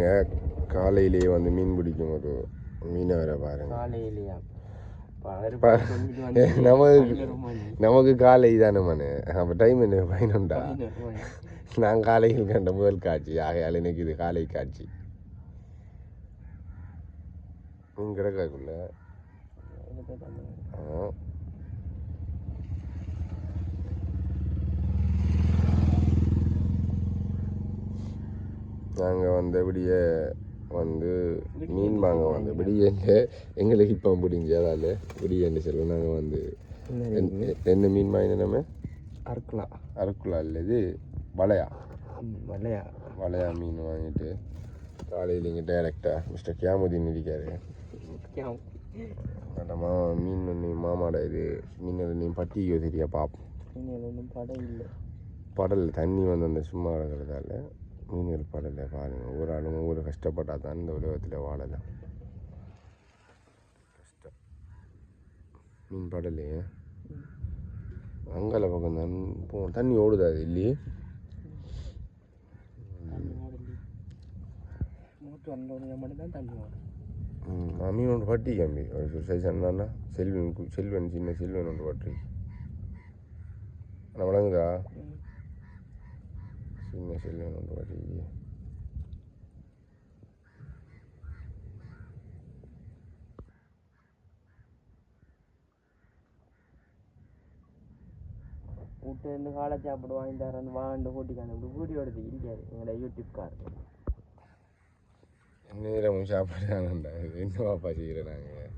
பாருங்கள் காலையிலேயே வந்து மீன் பிடிக்கும் ஒரு மீனை வர பாருங்க. காலையிலேயா நமக்கு காலை தானே மனு. அப்போ டைம் என்ன 11 நான் காலையில் கண்ட முதல் காட்சி ஆகையால் எனக்கு இது காலை காட்சி. மீன் கிடக்காக்குள்ள நாங்கள் வந்து விடிய வந்து மீன் வாங்க வந்து விடிய எங்களுக்கு இப்போ பிடிங்க அதால் விடியன்னு சொல்லுவோம். நாங்கள் வந்து என்ன மீன் வாங்கினோமே அறுக்குலா இல்லை இது வலையா மீன் வாங்கிட்டு காலையில் இங்கே டைரக்டாக மிஸ்டர் கியாமுதீன் இருக்காரு. மீன் மாமாட இது மீன் நீ பட்டியோ சரியா பார்ப்போம். படல் தண்ணி வந்து அந்த சும்மா இருக்கிறதால மீன்கள் படலை பாருங்கள். ஒவ்வொரு ஆளும் ஒவ்வொரு கஷ்டப்பட்டால் தான் இந்த உலகத்தில் வாழலாம். கஷ்டம் மீன் படலையே அங்கால பக்கம் தான் தண்ணி ஓடுதா அது இல்லையே. மீன் ஒன்று பட்டி கம்பி ஒரு சைஸ் என்னன்னா செல்வன் சின்ன செல்வன் ஒன்று பட்டி ஆனால் வழங்குதா சின்ன செல்வன் ஒன்று பட்டி. விட்டு இருந்து காலை சாப்பிடு வாங்கி தரேன் வாண்டு கூட்டிக்கான இப்படி வீடியோ எடுத்து இருக்காது எங்களோட யூடியூப் கார் நேரமும் சாப்பிட்றாங்கண்டா என்ன பாப்பா செய்கிறேன் நாங்கள்.